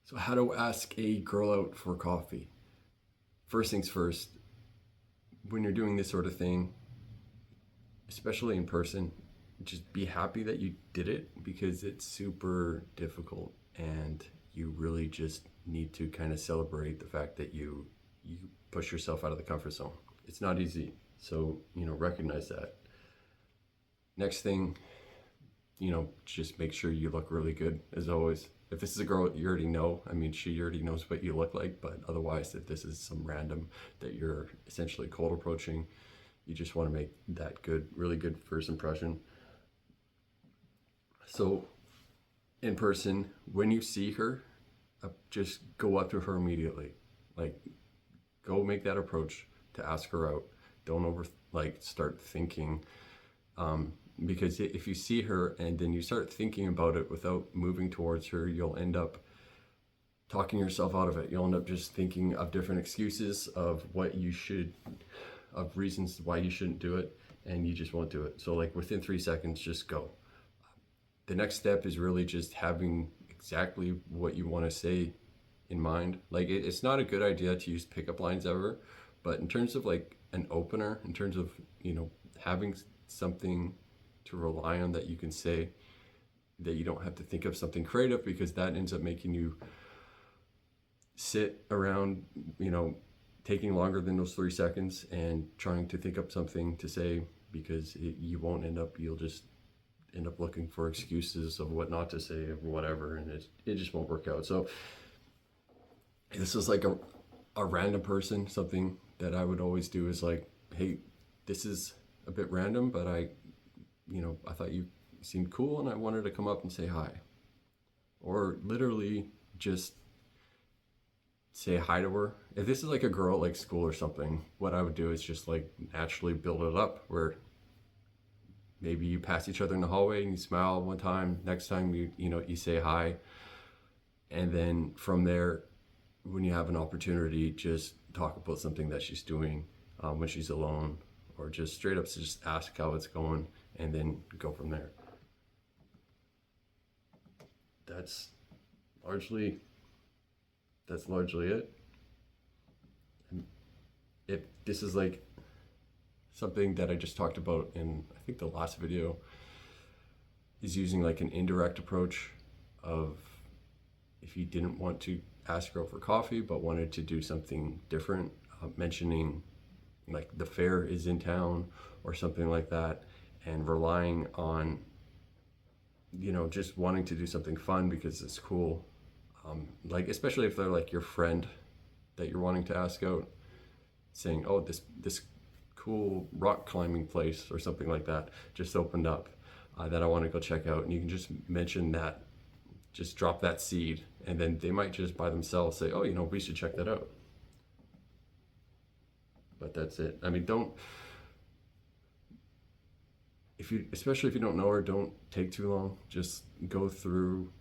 So how to ask a girl out for coffee? First things first, when you're doing this sort of thing, especially in person, just be happy that you did it because it's super difficult and you really just need to kind of celebrate the fact that you push yourself out of the comfort zone. It's not easy. So, recognize that. Next thing, just make sure you look really good as always. If this is a girl you already know, I mean, she already knows what you look like, but otherwise, if this is some random that you're essentially cold approaching, you just want to make that good, really good first impression. So, in person, when you see her, just go up to her immediately. Like, go make that approach to ask her out. Don't start thinking. Because if you see her and then you start thinking about it without moving towards her, you'll end up talking yourself out of it. You'll end up just thinking of different excuses of reasons why you shouldn't do it, and you just won't do it. So like within 3 seconds, just go. The next step is really just having exactly what you want to say in mind. Like it's not a good idea to use pickup lines ever, but in terms of like an opener, in terms of, having something to rely on that you can say, that you don't have to think of something creative, because that ends up making you sit around, taking longer than those 3 seconds and trying to think up something to say, because you'll just end up looking for excuses of what not to say or whatever, and it just won't work out. So this is like a random person. Something that I would always do is like, hey, this is a bit random, but I thought you seemed cool and I wanted to come up and say hi. Or literally just say hi to her. If this is like a girl at like school or something, what I would do is just like naturally build it up, where maybe you pass each other in the hallway and you smile one time, next time you say hi. And then from there, when you have an opportunity, just talk about something that she's doing when she's alone, or just straight up just ask how it's going and then go from there. That's largely it. And if this is like something that I just talked about in, I think, the last video, is using like an indirect approach of, if you didn't want to ask her out for coffee but wanted to do something different, mentioning like the fair is in town or something like that, and relying on just wanting to do something fun because it's cool, like especially if they're like your friend that you're wanting to ask out, saying, oh, this cool rock climbing place or something like that just opened up, that I want to go check out. And you can just mention that, just drop that seed, and then they might just by themselves say, oh, we should check that out. But that's it. I mean, especially if you don't know her, don't take too long. Just go through,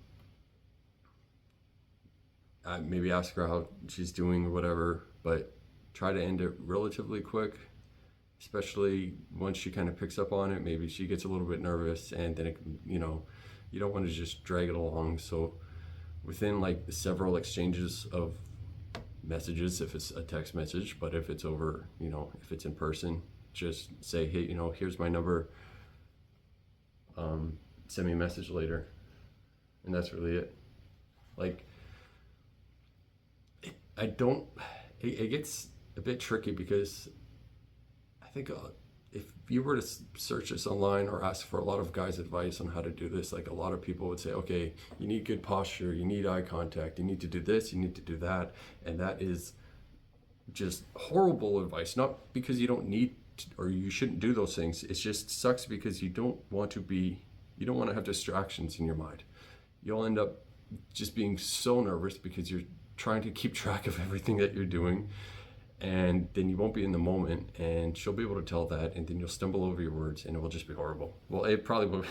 maybe ask her how she's doing or whatever, but try to end it relatively quick, especially once she kind of picks up on it. Maybe she gets a little bit nervous, and then you don't want to just drag it along. So within like several exchanges of messages, if it's a text message, but if it's over, if it's in person, just say, hey, here's my number, send me a message later. And that's really it. Like, it gets a bit tricky, because I think if you were to search this online or ask for a lot of guys' advice on how to do this, like a lot of people would say, okay, you need good posture, you need eye contact, you need to do this, you need to do that. And that is just horrible advice. Not because you don't need to, or you shouldn't do those things. It just sucks because you don't want to have distractions in your mind. You'll end up just being so nervous because you're trying to keep track of everything that you're doing, and then you won't be in the moment, and she'll be able to tell that, and then you'll stumble over your words, and it will just be horrible. Well, it probably will.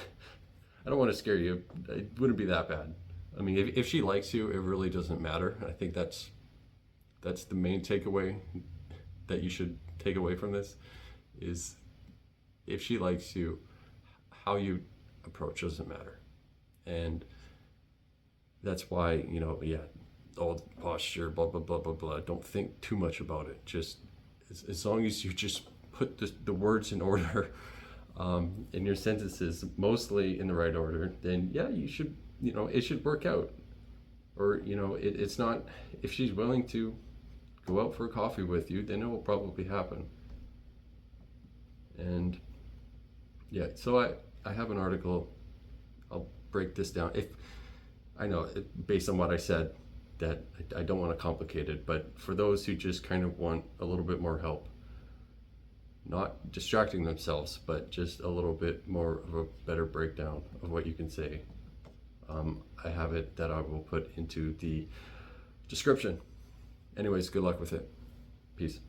I don't want to scare you. It wouldn't be that bad. I mean, if she likes you, it really doesn't matter. I think that's the main takeaway that you should take away from this, is if she likes you, how you approach doesn't matter. And that's why, all posture, blah, blah, blah, blah, blah. Don't think too much about it. Just as long as you just put the words in order, in your sentences, mostly in the right order, then yeah, you should, it should work out. Or, it's not, if she's willing to go out for a coffee with you, then it will probably happen. And yeah, so I have an article. I'll break this down. If I know, based on what I said, that I don't want to complicate it, but for those who just kind of want a little bit more help, not distracting themselves, but just a little bit more of a better breakdown of what you can say, I have it that I will put into the description. Anyways, good luck with it. Peace.